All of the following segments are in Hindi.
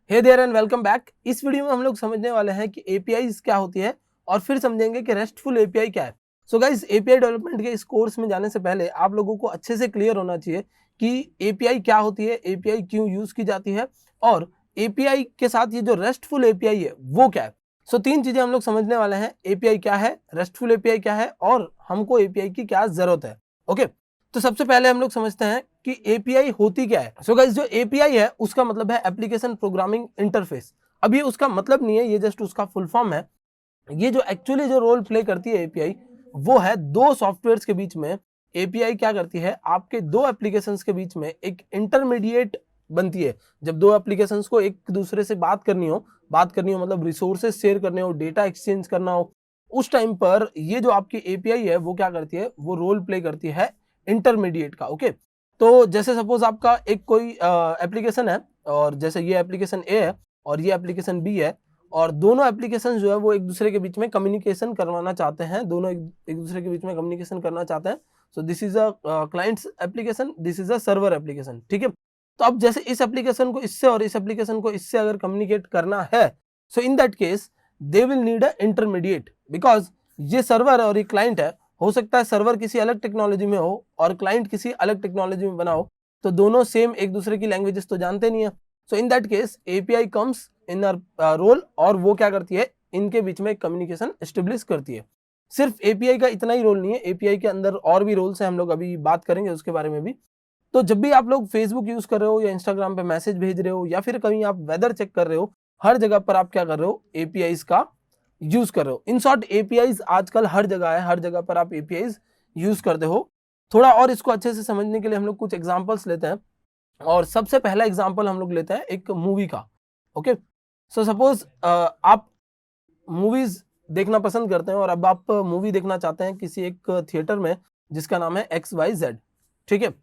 Hey there and welcome back. इस वीडियो में हम लोग समझने वाले हैं कि एपीआईज क्या होती है और फिर समझेंगे कि रेस्टफुल एपीआई क्या है। सो गाइस, एपीआई डेवलपमेंट के इस कोर्स में जाने से पहले आप लोगों को अच्छे से क्लियर होना चाहिए कि एपीआई क्या होती है, एपीआई क्यों यूज की जाती है और एपीआई के साथ ये जो रेस्टफुल एपीआई है वो क्या है। सो तीन चीजें हम लोग समझने वाले हैं, एपीआई क्या है, रेस्टफुल एपीआई क्या है और हमको एपीआई की क्या जरूरत है। ओके, तो सबसे पहले हम लोग समझते हैं कि एपीआई होती क्या है। सो गाइस, जो एपीआई है उसका मतलब है एप्लीकेशन प्रोग्रामिंग इंटरफेस। अब ये उसका मतलब नहीं है, ये जस्ट उसका फुल फॉर्म है। ये जो एक्चुअली जो रोल प्ले करती है एपीआई, वो है दो सॉफ्टवेयर्स के बीच में। एपीआई क्या करती है, आपके दो एप्लीकेशंस के बीच में एक इंटरमीडिएट बनती है। जब दो एप्लीकेशंस को एक दूसरे से बात करनी हो मतलब रिसोर्सेज शेयर करने हो, डेटा एक्सचेंज करना हो, उस टाइम पर ये जो आपकी एपीआई है वो क्या करती है, वो रोल प्ले करती है इंटरमीडिएट का। ओके, तो जैसे सपोज आपका एक कोई एप्लीकेशन है और जैसे ये एप्लीकेशन ए है और ये एप्लीकेशन बी है और दोनों एप्लीकेशन जो है वो एक दूसरे के बीच में कम्युनिकेशन करवाना चाहते हैं, दोनों एक दूसरे के बीच में कम्युनिकेशन करना चाहते हैं। So this is a clients application, this is a server application. ठीक है, तो अब जैसे इस एप्लीकेशन को इससे और इस एप्लीकेशन को इससे अगर कम्युनिकेट करना है, so in that case they will need a intermediate, because ये सर्वर और ये क्लाइंट है। हो सकता है सर्वर किसी अलग टेक्नोलॉजी में हो और क्लाइंट किसी अलग टेक्नोलॉजी में बना हो, तो दोनों सेम एक दूसरे की लैंग्वेजेस तो जानते नहीं है। So in that case API comes in role और वो क्या करती है, इनके बीच में कम्युनिकेशन एस्टेब्लिश करती है। सिर्फ एपीआई का इतना ही रोल नहीं है, एपीआई के अंदर और भी रोल्स हैं, हम लोग अभी बात करेंगे उसके बारे में भी। तो जब भी आप लोग फेसबुक यूज कर रहे हो या इंस्टाग्राम पे मैसेज भेज रहे हो या फिर कहीं आप वेदर चेक कर रहे हो, हर जगह पर आप क्या कर रहे हो, एपीआईज का यूज कर रहे हो। इन शॉर्ट एपीआईज आजकल हर जगह है, हर जगह पर आप एपीआईज यूज करते हो। थोड़ा और इसको अच्छे से समझने के लिए हम लोग कुछ एग्जांपल्स लेते हैं और सबसे पहला एग्जांपल हम लोग लेते हैं एक मूवी का। ओके, सो सपोज आप मूवीज देखना पसंद करते हैं और अब आप मूवी देखना चाहते हैं किसी एक थिएटर में जिसका नाम है XYZ। ठीक है,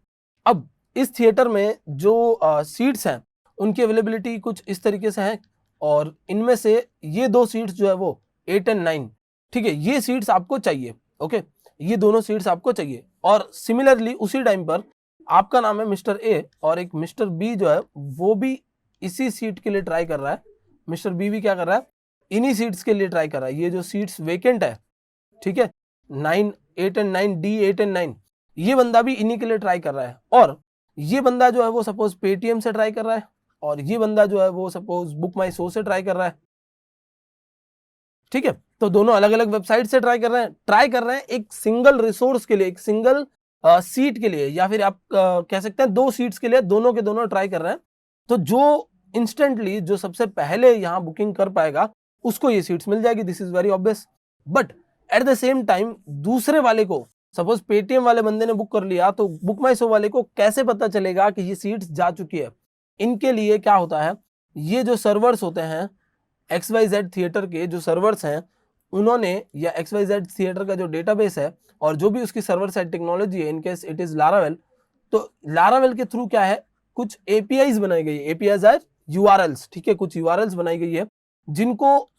अब इस थिएटर में जो सीट्स हैं उनकी अवेलेबिलिटी कुछ इस तरीके से है और इनमें से ये दो सीट्स जो है वो 8 और 9, ठीक है, ये सीट्स आपको चाहिए। ओके, ये दोनों सीट्स आपको चाहिए और सिमिलरली उसी टाइम पर आपका नाम है मिस्टर ए और एक मिस्टर बी जो है वो भी इसी सीट के लिए ट्राई कर रहा है। मिस्टर बी भी क्या कर रहा है, इन्हीं सीट्स के लिए ट्राई कर रहा है। ये जो सीट्स वेकेंट है, ठीक है, 9, 8 और 9, D8 और 9, ये बंदा भी इन्हीं के लिए ट्राई कर रहा है। और ये बंदा जो है वो सपोज पेटीएम से ट्राई कर रहा है और ये बंदा जो है वो सपोज बुक माई शो से ट्राई कर रहा है। ठीक है, तो दोनों अलग अलग वेबसाइट से ट्राई कर रहे हैं एक सिंगल रिसोर्स के लिए, एक सिंगल सीट के लिए, या फिर आप कह सकते हैं दो सीट्स के लिए, दोनों के दोनों ट्राई कर रहे हैं। तो जो इंस्टेंटली जो सबसे पहले यहां बुकिंग कर पाएगा उसको ये सीट्स मिल जाएगी, this is very obvious. But at the same time दूसरे वाले को, सपोज पेटीएम वाले बंदे ने बुक कर लिया, तो बुक माई शो वाले को कैसे पता चलेगा कि ये सीट्स जा चुकी है। इनके लिए क्या होता है, ये जो सर्वर्स होते हैं XYZ थिएटर के जो सर्वर्स हैं, उन्होंने, या XYZ थिएटर का जो डेटाबेस है और जो भी उसकी सर्वर साइड टेक्नोलॉजी है, इनकेस इट इज लारावेल, तो लारावेल के थ्रू क्या है, कुछ एपीआईज बनाई गई है। एपीआईज आर यूआरएल्स, ठीक है, कुछ यूआरएल्स बनाई गई है जिनको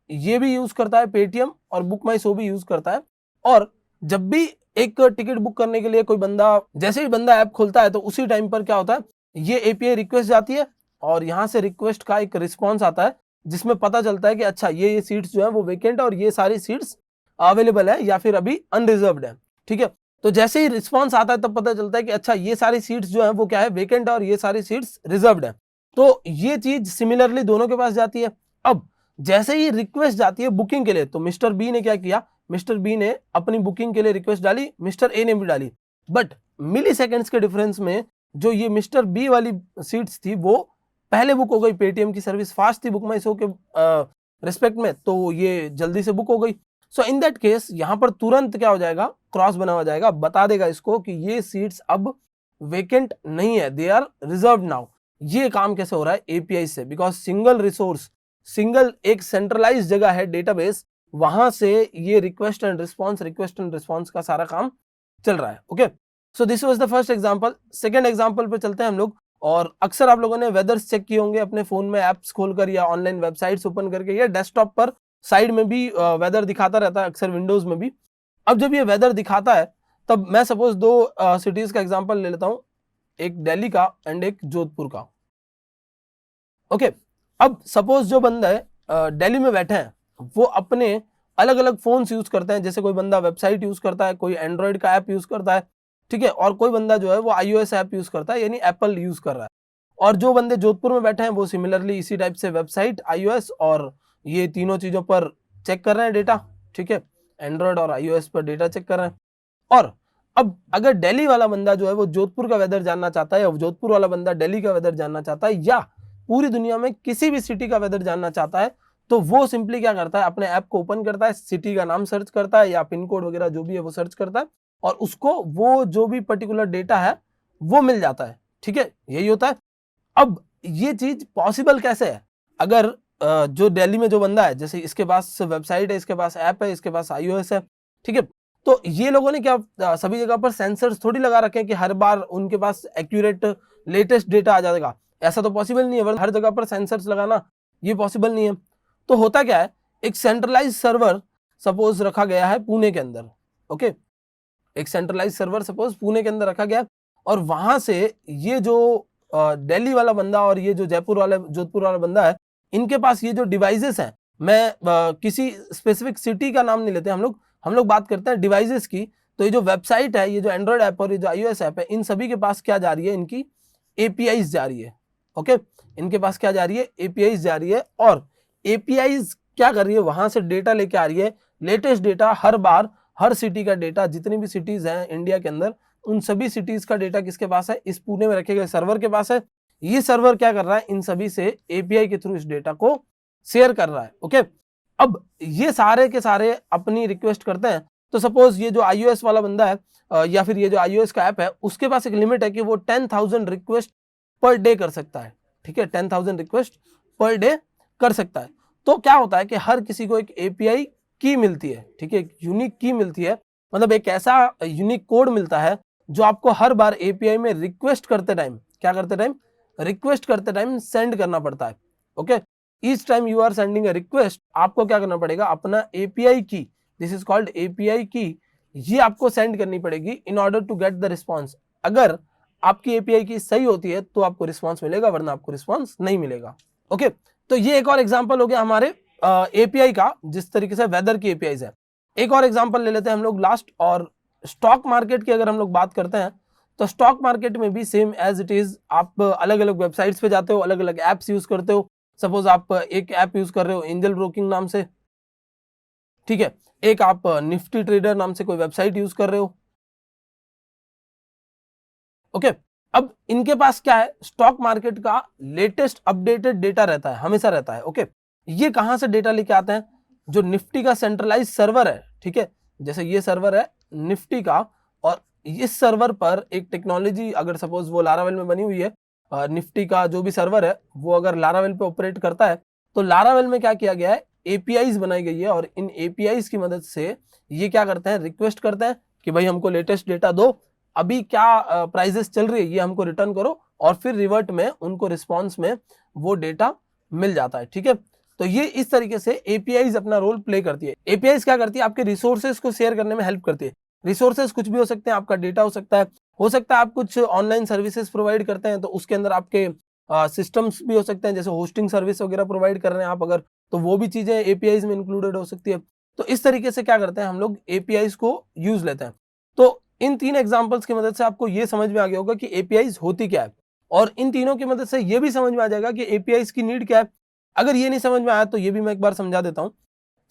ये भी यूज करता है पेटीएम और बुक माई शो भी यूज करता है। और जब भी एक टिकट बुक करने के लिए कोई बंदा, जैसे ही बंदा ऐप खोलता है तो उसी टाइम पर क्या होता है, ये एपीआई रिक्वेस्ट जाती है और यहां से रिक्वेस्ट का एक रिस्पॉन्स आता है जिसमें पता चलता है कि अच्छा ये सीट्स जो है वो वेकेंट और ये सारी सीट्स अवेलेबल है या फिर अभी अनरिजर्व्ड है। ठीक है, तो जैसे ही रिस्पॉन्स आता है तब पता चलता है कि अच्छा ये सारी सीट्स जो है वो क्या है, वेकेंट, और ये सारी सीट्स रिजर्व्ड है। तो ये चीज सिमिलरली दोनों के पास जाती है। अब जैसे ही रिक्वेस्ट जाती है बुकिंग के लिए, तो मिस्टर बी ने क्या किया, मिस्टर बी ने अपनी बुकिंग के लिए रिक्वेस्ट डाली, मिस्टर ए ने भी डाली। बट मिली सेकेंड्स के डिफरेंस में जो ये मिस्टर बी वाली सीट्स थी वो पहले बुक हो गई। पेटीएम की सर्विस फास्ट थी बुक माई शो के रिस्पेक्ट में, तो ये जल्दी से बुक हो गई। सो इन दैट केस यहां पर तुरंत क्या हो जाएगा, क्रॉस बना हो जाएगा, बता देगा इसको कि ये सीट्स अब वेकेंट नहीं है, दे आर रिजर्व नाउ। ये काम कैसे हो रहा है, एपीआई से, बिकॉज सिंगल रिसोर्स, सिंगल एक सेंट्रलाइज जगह है डेटाबेस, वहां से ये रिक्वेस्ट एंड रिस्पॉन्स का सारा काम चल रहा है। Okay, so this was the first example. Second example पे चलते हैं हम लोग। और अक्सर आप लोगों ने वेदर्स चेक किए होंगे अपने फोन में ऐप्स खोलकर या ऑनलाइन वेबसाइट्स ओपन करके, या डेस्कटॉप पर साइड में भी वेदर दिखाता रहता है, अक्सर विंडोज में भी। अब जब ये वेदर दिखाता है तब मैं सपोज दो सिटीज का एग्जांपल ले लेता हूं, एक दिल्ली का एंड एक जोधपुर का। ओके, अब सपोज जो बंदा है दिल्ली में बैठे हैं, वो अपने अलग अलग फोन्स यूज करते हैं, जैसे कोई बंदा वेबसाइट यूज करता है, कोई एंड्रॉइड का ऐप यूज करता है, ठीक है, और कोई बंदा जो है वो iOS ऐप यूज करता है, यानी एप्पल यूज कर रहा है। और जो बंदे जोधपुर में बैठे हैं वो सिमिलरली इसी टाइप से वेबसाइट, iOS और ये तीनों चीजों पर चेक कर रहे हैं डेटा, ठीक है, एंड्रॉइड और iOS पर डेटा चेक कर रहे हैं। और अब अगर दिल्ली वाला बंदा जो है वो जोधपुर का वेदर जानना चाहता है, या जोधपुर वाला बंदा दिल्ली का वेदर जानना चाहता है, या पूरी दुनिया में किसी भी सिटी का वेदर जानना चाहता है, तो वो सिंपली क्या करता है, अपने ऐप को ओपन करता है, सिटी का नाम सर्च करता है या पिन कोड वगैरह जो भी है वो सर्च करता है, और उसको वो जो भी पर्टिकुलर डेटा है वो मिल जाता है, ठीक है, यही होता है। अब ये चीज पॉसिबल कैसे है? अगर जो दिल्ली में जो बंदा है, जैसे इसके पास वेबसाइट है, इसके पास ऐप है, इसके पास iOS है, ठीक है, तो ये लोगों ने क्या सभी जगह पर सेंसर्स थोड़ी लगा रखे हैं कि हर बार उनके पास एक्यूरेट लेटेस्ट डेटा आ जाएगा, ऐसा तो पॉसिबल नहीं है, हर जगह पर सेंसर्स लगाना ये पॉसिबल नहीं है। तो होता क्या है, एक सेंट्रलाइज सर्वर सपोज रखा गया है पुणे के अंदर, ओके, एक सेंट्रलाइज सर्वर सपोज पुणे के अंदर रखा गया है, और वहां से ये जो दिल्ली वाला बंदा और ये जो जयपुर वाला जोधपुर वाला बंदा है, इनके पास ये जो डिवाइसेस हैं, मैं किसी स्पेसिफिक सिटी का नाम नहीं लेते हम लोग बात करते हैं डिवाइसेस की। तो ये जो वेबसाइट है, ये जो एंड्रॉइड ऐप और ये जो iOS ऐप है, इन सभी के पास क्या जा रही है, इनकी एपीआईज जा रही है, ओके, इनके पास क्या जा रही है, एपीआईज जा रही है, और एपीआईज क्या कर रही है, वहां से डेटा लेके आ रही है, लेटेस्ट डेटा, हर बार हर सिटी का डेटा, जितनी भी सिटीज हैं इंडिया के अंदर, उन सभी सिटीज का डेटा किसके पास है, इस पुणे में रखे गए सर्वर के पास है। ये सर्वर क्या कर रहा है, इन सभी से एपीआई के थ्रू इस डेटा को शेयर कर रहा है, ओके। अब ये सारे के सारे अपनी रिक्वेस्ट करते हैं, तो सपोज ये जो iOS वाला बंदा है या फिर ये जो iOS का ऐप है, उसके पास एक लिमिट है कि वो 10,000 रिक्वेस्ट पर डे कर सकता है, ठीक है, 10,000 रिक्वेस्ट पर डे कर सकता है। तो क्या होता है कि हर किसी को एक एपीआई की मिलती है, ठीक है, एक यूनिक की मिलती है, मतलब एक ऐसा यूनिक कोड मिलता है जो आपको हर बार एपीआई में रिक्वेस्ट करते टाइम, क्या करते टाइम, रिक्वेस्ट करते टाइम सेंड करना पड़ता है, okay. Each time you are sending a request, आपको क्या करना पड़ेगा, अपना एपीआई की, दिस इज कॉल्ड एपीआई की, ये आपको सेंड करनी पड़ेगी in order to get the response. अगर आपकी एपीआई की सही होती है तो आपको रिस्पॉन्स मिलेगा, वरना आपको रिस्पॉन्स नहीं मिलेगा, ओके। तो ये एक और एग्जांपल हो गया हमारे एपीआई का, जिस तरीके से वेदर की एपीआई है। एक और एग्जांपल ले लेते हैं हम लोग लास्ट, और स्टॉक मार्केट की अगर हम लोग बात करते हैं, तो स्टॉक मार्केट में भी सेम एज इट इज, आप अलग अलग वेबसाइट्स पे जाते हो, अलग अलग एप्स यूज करते हो। सपोज आप एक ऐप यूज कर रहे हो एंजल ब्रोकिंग नाम से, ठीक है, एक आप निफ्टी ट्रेडर नाम से कोई वेबसाइट यूज कर रहे हो, ओके। अब इनके पास क्या है, स्टॉक मार्केट का लेटेस्ट अपडेटेड डेटा रहता है, हमेशा रहता है, ओके। ये कहां से डेटा लेके आते हैं, जो निफ्टी का सेंट्रलाइज सर्वर है, ठीक है, जैसे ये सर्वर है निफ्टी का, और इस सर्वर पर एक टेक्नोलॉजी, अगर सपोज वो लारावेल में बनी हुई है, निफ्टी का जो भी सर्वर है वो अगर लारावेल पे ऑपरेट करता है, तो लारावेल में क्या किया गया है, एपीआईज बनाई गई है, और इन एपीआईज की मदद से ये क्या करते हैं, रिक्वेस्ट करते हैं कि भाई हमको लेटेस्ट डेटा दो, अभी क्या प्राइजेस चल रही है ये हमको रिटर्न करो, और फिर रिवर्ट में उनको रिस्पॉन्स में वो डेटा मिल जाता है, ठीक है। तो ये इस तरीके से एपीआईज अपना रोल प्ले करती है। एपीआईज क्या करती है, आपके रिसोर्सेज को शेयर करने में हेल्प करती है। रिसोर्सेज कुछ भी हो सकते हैं, आपका डेटा हो सकता है आप कुछ ऑनलाइन सर्विसेज प्रोवाइड करते हैं, तो उसके अंदर आपके सिस्टम्स भी हो सकते हैं, जैसे होस्टिंग सर्विस वगैरह प्रोवाइड कर रहे हैं आप अगर, तो वो भी चीजें एपीआईज में इंक्लूडेड हो सकती है। तो इस तरीके से क्या करते हैं हम लोग, एपीआईज को यूज लेते हैं। तो इन तीन एग्जांपल्स की मदद से आपको ये समझ में आ गया होगा कि एपीआईज होती क्या है, और इन तीनों की मदद से ये भी समझ में आ जाएगा कि एपीआईज की नीड क्या है। अगर ये नहीं समझ में आया तो ये भी मैं एक बार समझा देता हूं।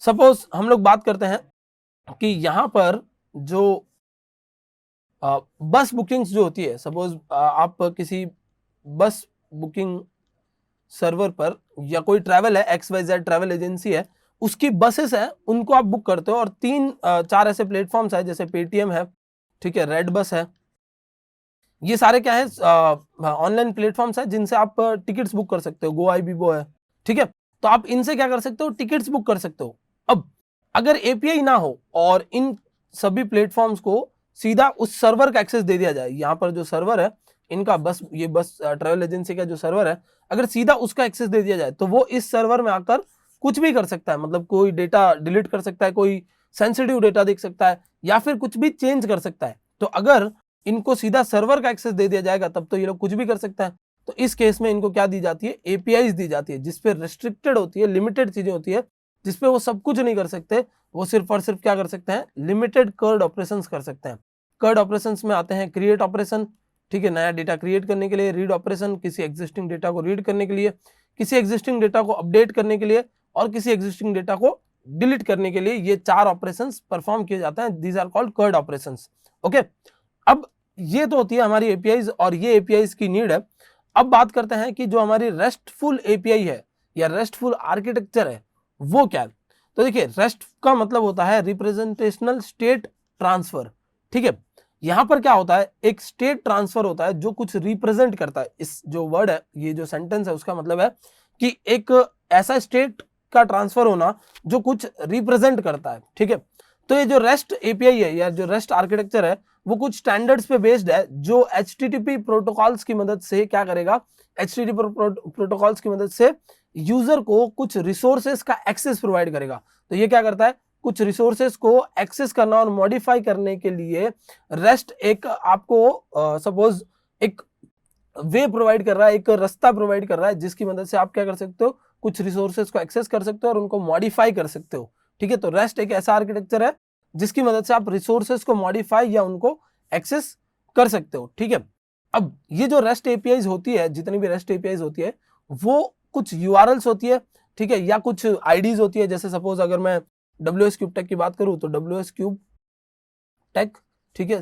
सपोज हम लोग बात करते हैं कि यहां पर जो बस बुकिंग्स जो होती है, सपोज आप किसी बस बुकिंग सर्वर पर, या कोई ट्रैवल है, XYZ ट्रैवल एजेंसी है, उसकी बसेस है, उनको आप बुक करते हो, और तीन चार ऐसे प्लेटफॉर्म्स है, जैसे पेटीएम है, ठीक है, रेड बस है, ये सारे क्या है, ऑनलाइन प्लेटफॉर्म्स है जिनसे आप टिकट्स बुक कर सकते हो, GoIbibo है, ठीक है। तो आप इनसे क्या कर सकते हो, टिकट्स बुक कर सकते हो। अब अगर एपीआई ना हो और इन सभी प्लेटफॉर्म्स को सीधा उस सर्वर का एक्सेस दे दिया जाए, यहाँ पर जो सर्वर है इनका, बस ये बस ट्रैवल एजेंसी का जो सर्वर है, अगर सीधा उसका एक्सेस दे दिया जाए, तो वो इस सर्वर में आकर कुछ भी कर सकता है, मतलब कोई डेटा डिलीट कर सकता है, कोई सेंसिटिव डेटा देख सकता है, या फिर कुछ भी चेंज कर सकता है। तो अगर इनको सीधा सर्वर का एक्सेस दे दिया जाएगा तब तो ये लोग कुछ भी कर सकता है। तो इस केस में इनको क्या दी जाती है, एपीआईज दी जाती है, जिसपे रिस्ट्रिक्टेड होती है, लिमिटेड चीजें होती है, जिसपे वो सब कुछ नहीं कर सकते, वो सिर्फ और सिर्फ क्या कर सकते हैं, लिमिटेड कर्ड ऑपरेशंस कर सकते हैं। कर्ड ऑपरेशंस में आते हैं क्रिएट ऑपरेशन, ठीक है, नया डेटा क्रिएट करने के लिए, रीड ऑपरेशन किसी एग्जिस्टिंग डेटा को रीड करने के लिए, किसी एग्जिस्टिंग डेटा को अपडेट करने के लिए, और किसी एग्जिस्टिंग डेटा को डिलीट करने के लिए। ये 4 ऑपरेशंस परफॉर्म किए जाते हैं, these are called CRUD operations. Okay, अब ये तो होती है हमारी एपीआईज, और ये एपीआईज की नीड है। अब बात करते हैं कि जो हमारी रेस्टफुल एपीआई है या रेस्टफुल आर्किटेक्चर है वो क्या है। तो देखिए, रेस्ट का मतलब होता है रिप्रेजेंटेशनल स्टेट ट्रांसफर, ठीक है। यहां पर क्या होता है, एक स्टेट ट्रांसफर होता है जो कुछ रिप्रेजेंट करता है। इस जो वर्ड है, ये जो सेंटेंस है, उसका मतलब है कि एक ऐसा स्टेट का ट्रांसफर होना जो कुछ रिप्रेजेंट करता है, ठीक है। तो ये जो रेस्ट एपीआई है या जो रेस्ट आर्किटेक्चर है वो कुछ स्टैंडर्ड्स पे बेस्ड है, जो एचटीटीपी प्रोटोकॉल्स की मदद से क्या करेगा, एचटीटीपी प्रोटोकॉल्स की मदद से यूजर को कुछ रिसोर्सेस का एक्सेस प्रोवाइड करेगा। तो ये क्या करता है, कुछ रिसोर्सेस को एक्सेस करना और मॉडिफाई करने के लिए रेस्ट एक आपको सपोज एक वे प्रोवाइड कर रहा है, एक रास्ता प्रोवाइड कर रहा है, जिसकी मदद से आप क्या कर सकते हो, कुछ रिसोर्सेस को एक्सेस कर सकते हो और उनको मॉडिफाई कर सकते हो, ठीक है। तो रेस्ट एक ऐसा आर्किटेक्चर है जिसकी मदद से आप रिसोर्सेस को मॉडिफाई या उनको एक्सेस कर सकते हो, ठीक है। अब ये जो रेस्ट एपीआईज होती है, जितनी भी रेस्ट एपीआईज होती है, वो कुछ यूआरएल्स होती है, ठीक है, या कुछ आईडीज होती है। जैसे सपोज अगर मैं WS क्यूब टेक की बात करूं तो WS क्यूब टेक, ठीक है,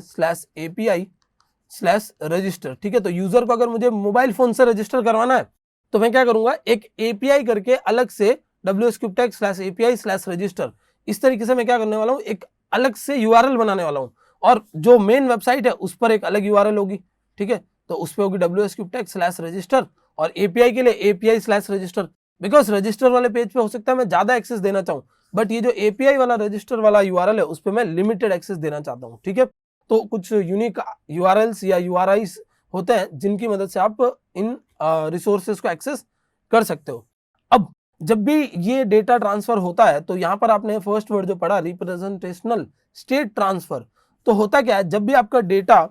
/API/रजिस्टर, ठीक है। तो यूजर को अगर मुझे मोबाइल फोन से रजिस्टर करवाना है तो मैं क्या करूंगा, एक एपीआई करके अलग से WS क्यूब टेक /API/रजिस्टर, इस तरीके से मैं क्या करने वाला हूं, एक अलग से यूआरएल बनाने वाला हूं, और जो मेन वेबसाइट है उस पर एक अलग यूआरएल होगी, ठीक है। तो उस पर होगी WS क्यूब टेक /रजिस्टर, और एपीआई के लिए API/रजिस्टर, बिकॉज रजिस्टर वाले पेज पे हो सकता है मैं ज्यादा एक्सेस देना चाहूं, बट ये जो एपीआई वाला रजिस्टर वाला यूआरएल है उस पर मैं लिमिटेड एक्सेस देना चाहता हूं, ठीक है। तो कुछ यूनिक यूआरएल्स या यूआरआईस होते हैं जिनकी मदद से आप इन रिसोर्सेज को एक्सेस कर सकते हो। अब जब भी ये डेटा ट्रांसफर होता है तो यहां पर आपने फर्स्ट वर्ड जो पढ़ा, रिप्रेजेंटेशनल स्टेट ट्रांसफर, तो होता क्या है, जब भी आपका डेटा,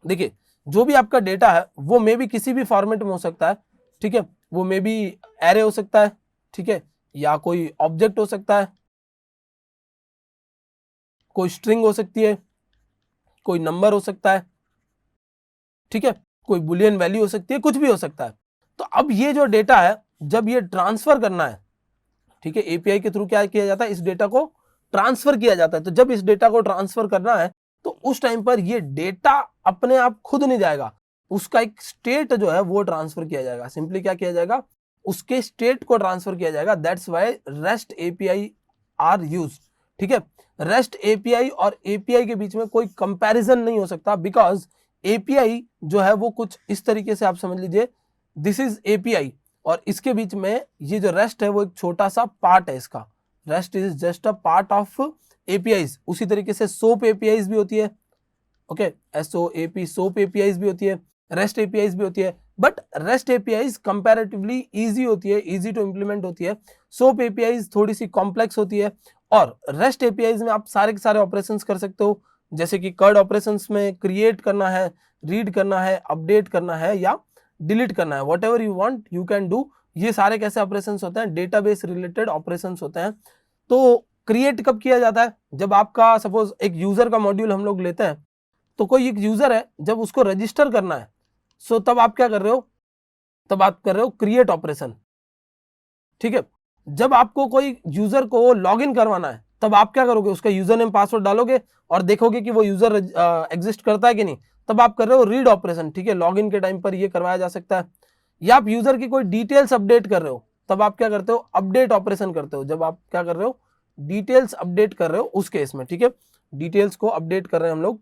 देखिए जो भी आपका डेटा है वो मे भी किसी भी फॉर्मेट में हो सकता है, ठीक है, वो मे बी एरे हो सकता है, ठीक है, या कोई ऑब्जेक्ट हो सकता है, कोई स्ट्रिंग हो सकती है, कोई नंबर हो सकता है, ठीक है, कोई बुलियन वैल्यू हो सकती है, कुछ भी हो सकता है। तो अब ये जो डेटा है जब ये ट्रांसफर करना है, ठीक है, एपीआई के थ्रू क्या किया जाता है, इस डेटा को ट्रांसफर किया जाता है। तो जब इस डेटा को ट्रांसफर करना है तो उस टाइम पर ये डेटा अपने आप खुद नहीं जाएगा, उसका एक स्टेट जो है वो ट्रांसफर किया जाएगा। सिंपली क्या किया जाएगा, उसके स्टेट को ट्रांसफर किया जाएगा। That's why REST API are use, ठीक है। रेस्ट एपीआई और एपीआई के बीच में कोई कंपैरिजन नहीं हो सकता, बिकॉज एपीआई जो है वो कुछ इस तरीके से आप समझ लीजिए, दिस इज एपीआई, और इसके बीच में ये जो रेस्ट है वो एक छोटा सा पार्ट है इसका। Rest is just a part of APIs. उसी तरीके से सोप एपीआईज भी होती है, ओके, SOAP सोप एपीआईज भी होती है, रेस्ट एपीआईज भी होती है, but rest APIs comparatively easy होती है, इजी टू इंप्लीमेंट होती है। सोप एपीआईज थोड़ी सी कॉम्प्लेक्स होती है, और रेस्ट एपीआईज में आप सारे के सारे ऑपरेशंस कर सकते हो, जैसे कि कर्ड ऑपरेशंस में क्रिएट करना है, रीड करना है, अपडेट करना है या डिलीट करना है, what ever you want you can do. ये सारे कैसे ऑपरेशंस होते हैं, डेटाबेस रिलेटेड ऑपरेशंस होते हैं। तो क्रिएट कब किया जाता है, जब आपका सपोज एक यूजर का मॉड्यूल हम लोग लेते हैं, तो कोई एक यूजर है, जब उसको रजिस्टर करना है, सो तब आप क्या कर रहे हो, तब आप कर रहे हो क्रिएट ऑपरेशन, ठीक है। जब आपको कोई यूजर को लॉग इन करवाना है तब आप क्या करोगे, उसका यूजर नेम पासवर्ड डालोगे और देखोगे कि वो यूजर एग्जिस्ट करता है कि नहीं, तब आप कर रहे हो रीड ऑपरेशन, ठीक है। लॉग इन के टाइम पर ये करवाया जा सकता है। या आप यूजर की कोई डिटेल्स अपडेट कर रहे हो तब आप क्या करते हो, अपडेट ऑपरेशन करते हो। जब आप क्या कर रहे हो, डिटेल्स अपडेट कर रहे हो उस केस में, ठीक है, डिटेल्स को अपडेट कर रहे हैं हम लोग।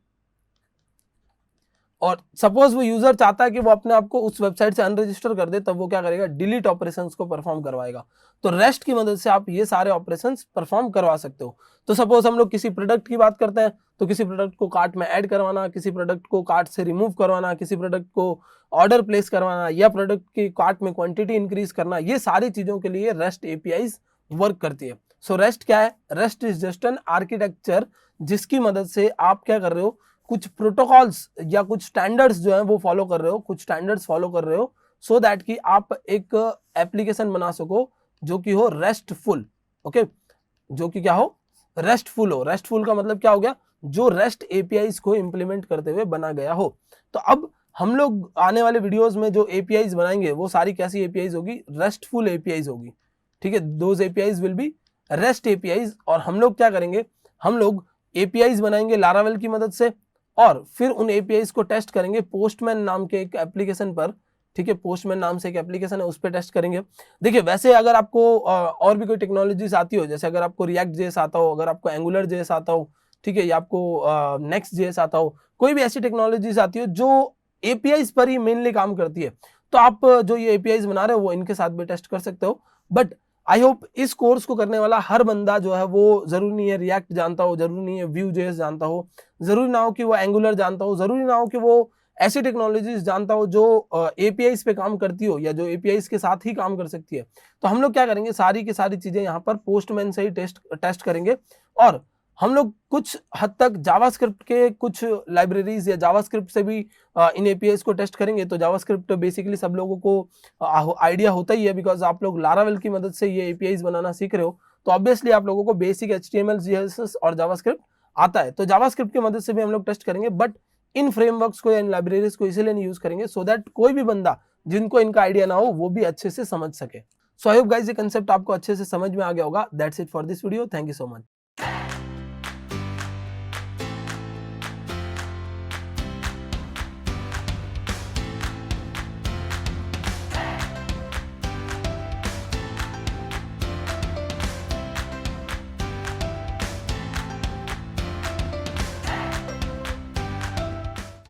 और सपोज वो यूजर चाहता है कि वो अपने आप को उस वेबसाइट से अनरजिस्टर कर दे, तब वो क्या करेगा, डिलीट ऑपरेशंस को परफॉर्म करवाएगा। तो रेस्ट की मदद से आप ये सारे ऑपरेशंस परफॉर्म करवा सकते हो। तो सपोज हम लोग किसी प्रोडक्ट की बात करते हैं, तो किसी प्रोडक्ट को कार्ट में ऐड करवाना, किसी प्रोडक्ट को कार्ट से रिमूव करवाना, किसी प्रोडक्ट को ऑर्डर प्लेस करवाना, या प्रोडक्ट की कार्ट में क्वांटिटी इंक्रीज करना, ये सारी चीजों के लिए रेस्ट एपीआईज वर्क करती है। सो रेस्ट क्या है, rest is just an architecture जिसकी मदद से आप क्या कर रहे हो, कुछ प्रोटोकॉल्स या कुछ स्टैंडर्ड्स जो हैं वो फॉलो कर रहे हो, कुछ स्टैंडर्ड्स फॉलो कर रहे हो सो दैट कि आप एक एप्लीकेशन बना सको जो कि हो रेस्टफुल। ओके, जो कि क्या हो, रेस्टफुल हो। रेस्टफुल का मतलब क्या हो गया, जो रेस्ट एपीआईज को इंप्लीमेंट करते हुए बना गया हो। तो अब हम लोग आने वाले वीडियोस में जो एपीआईज बनाएंगे वो सारी कैसी एपीआईज होगी, रेस्टफुल एपीआईज होगी। ठीक है, those APIs will be rest APIs. और हम लोग क्या करेंगे, हम लोग एपीआईज बनाएंगे लारावेल की मदद से, और फिर उन एपीआईज को टेस्ट करेंगे पोस्टमैन नाम के एक एप्लीकेशन पर। ठीक है, पोस्टमैन नाम से एक एप्लीकेशन है, उस पर टेस्ट करेंगे। देखिए वैसे अगर आपको और भी कोई टेक्नोलॉजीज आती हो, जैसे अगर आपको रिएक्ट जेएस आता हो, अगर आपको एंगुलर जेएस आता हो, ठीक है, या आपको नेक्स्ट जेएस आता हो, कोई भी ऐसी टेक्नोलॉजीज आती हो जो एपीआईज पर ही मेनली काम करती है, तो आप जो ये एपीआईज बना रहे हो वो इनके साथ भी टेस्ट कर सकते हो। बट आई होप इस कोर्स को करने वाला हर बंदा जो है वो जरूरी नहीं है रिएक्ट जानता हो, जरूरी नहीं है व्यू जेएस जानता हो, जरूरी ना हो कि वो एंगुलर जानता हो, जरूरी ना हो कि वो ऐसी टेक्नोलॉजीज जानता हो जो एपीआईज पे काम करती हो या जो एपीआईज के साथ ही काम कर सकती है। तो हम लोग क्या करेंगे, सारी की सारी चीजें यहाँ पर पोस्टमैन से ही टेस्ट करेंगे। और हम लोग कुछ हद तक जावास्क्रिप्ट के कुछ लाइब्रेरीज या जावास्क्रिप्ट से भी इन एपीआईज को टेस्ट करेंगे। तो जावास्क्रिप्ट बेसिकली सब लोगों को आइडिया होता ही है, बिकॉज आप लोग लारावेल की मदद से ये एपीआईज बनाना सीख रहे हो, तो ऑब्वियसली आप लोगों को बेसिक एचटीएमएल सीएसएस और जावास्क्रिप्ट आता है। तो जावास्क्रिप्ट की मदद से भी हम लोग टेस्ट करेंगे, बट इन फ्रेमवर्क्स को या इन लाइब्रेरीज को इसीलिए नहीं यूज करेंगे सो दैट कोई भी बंदा जिनको इनका आइडिया ना हो वो भी अच्छे से समझ सके। सो आई होप गाइस ये कंसेप्ट आपको अच्छे से समझ में आ गया होगा। That's it for this video, thank you so much.